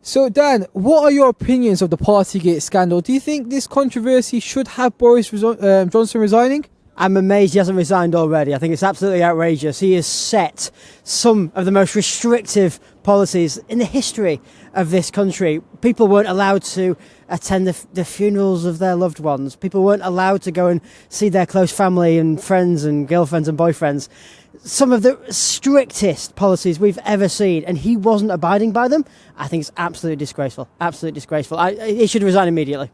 So, Dan, what are your opinions of the Partygate scandal? Do you think this controversy should have Boris Johnson resigning? I'm amazed he hasn't resigned already. I think it's absolutely outrageous. He has set some of the most restrictive policies in the history of this country. People weren't allowed to attend the funerals of their loved ones. People weren't allowed to go and see their close family and friends and girlfriends and boyfriends. Some of the strictest policies we've ever seen, and he wasn't abiding by them. I think it's absolutely disgraceful. Absolutely disgraceful. He should resign immediately.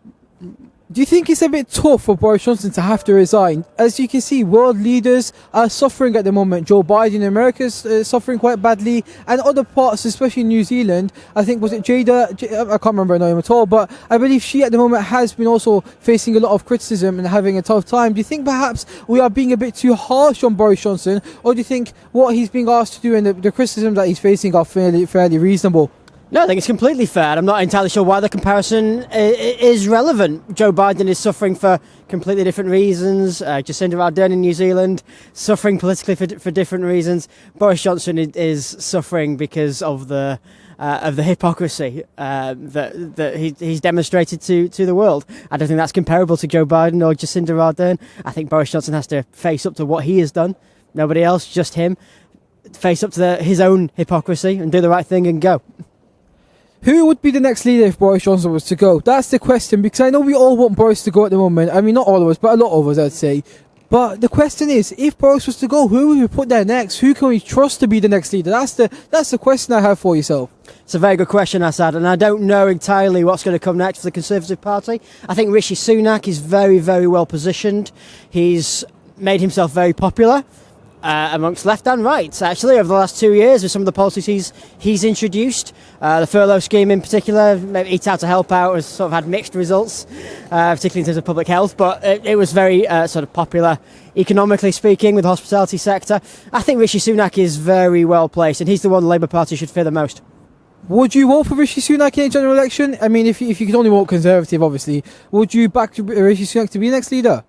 Do you think it's a bit tough for Boris Johnson to have to resign? As you can see, world leaders are suffering at the moment. Joe Biden in America is suffering quite badly, and other parts, especially New Zealand. I think, was it Jada? I can't remember her name at all, but I believe she at the moment has been also facing a lot of criticism and having a tough time. Do you think perhaps we are being a bit too harsh on Boris Johnson, or do you think what he's being asked to do and the criticism that he's facing are fairly reasonable? No, I think it's completely fair. I'm not entirely sure why the comparison is relevant. Joe Biden is suffering for completely different reasons. Jacinda Ardern in New Zealand suffering politically for different reasons. Boris Johnson is suffering because of the hypocrisy that he's demonstrated to the world. I don't think that's comparable to Joe Biden or Jacinda Ardern. I think Boris Johnson has to face up to what he has done. Nobody else, just him. Face up to his own hypocrisy and do the right thing and go. Who would be the next leader if Boris Johnson was to go? That's the question, because I know we all want Boris to go at the moment. I mean, not all of us, but a lot of us, I'd say. But the question is, if Boris was to go, who would we put there next? Who can we trust to be the next leader? That's the question I have for yourself. It's a very good question, Assad, and I don't know entirely what's going to come next for the Conservative Party. I think Rishi Sunak is very, very well positioned. He's made himself very popular. Amongst left and right, actually, over the last 2 years with some of the policies he's introduced. The furlough scheme in particular, Eat Out to Help Out, has sort of had mixed results, particularly in terms of public health, but it was very sort of popular, economically speaking, with the hospitality sector. I think Rishi Sunak is very well placed, and he's the one the Labour Party should fear the most. Would you vote for Rishi Sunak in a general election? I mean, if you could only vote Conservative, obviously, would you back Rishi Sunak to be the next leader?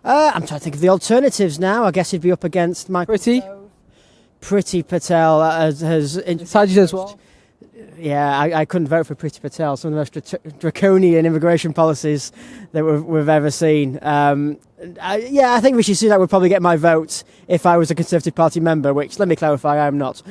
I'm trying to think of the alternatives now. I guess he'd be up against Priti Patel has Sajid as well. Yeah, I couldn't vote for Priti Patel. Some of the most draconian immigration policies that we've ever seen. I think Rishi Sunak would probably get my vote if I was a Conservative Party member, which, let me clarify, I am not.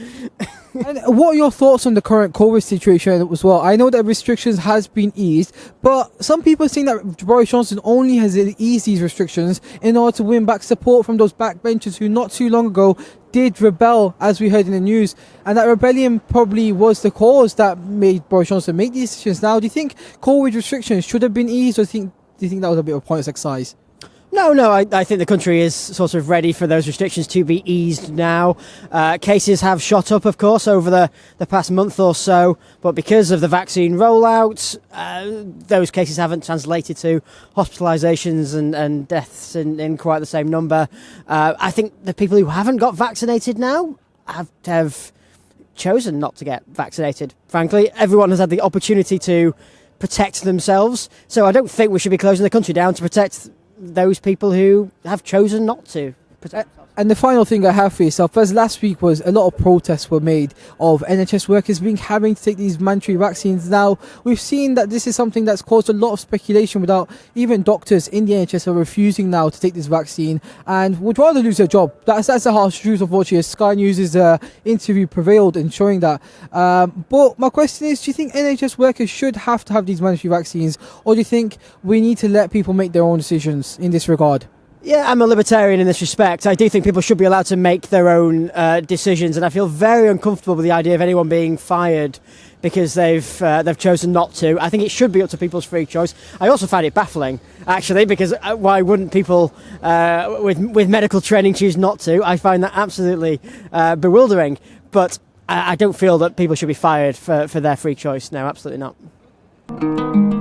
And what are your thoughts on the current COVID situation as well? I know that restrictions has been eased, but some people are saying that Boris Johnson only has eased these restrictions in order to win back support from those backbenchers who not too long ago did rebel, as we heard in the news, and that rebellion probably was the cause that made Boris Johnson make these decisions. Now, do you think COVID restrictions should have been eased, or do you think that was a bit of a pointless exercise? No, I think the country is sort of ready for those restrictions to be eased now. Cases have shot up, of course, over the past month or so, but because of the vaccine rollout, those cases haven't translated to hospitalisations and deaths in quite the same number. I think the people who haven't got vaccinated now have chosen not to get vaccinated. Frankly, everyone has had the opportunity to protect themselves, so I don't think we should be closing the country down to protect those people who have chosen not to protect. And the final thing I have for yourself, as last week was a lot of protests were made of NHS workers having to take these mandatory vaccines. Now, we've seen that this is something that's caused a lot of speculation without even doctors in the NHS are refusing now to take this vaccine and would rather lose their job. That's the harsh truth, unfortunately. Sky News' interview prevailed in showing that. But my question is, do you think NHS workers should have to have these mandatory vaccines, or do you think we need to let people make their own decisions in this regard? Yeah, I'm a libertarian in this respect. I do think people should be allowed to make their own decisions, and I feel very uncomfortable with the idea of anyone being fired because they've chosen not to. I think it should be up to people's free choice. I also find it baffling, actually, because why wouldn't people with medical training choose not to? I find that absolutely bewildering. But I don't feel that people should be fired for their free choice. No, absolutely not.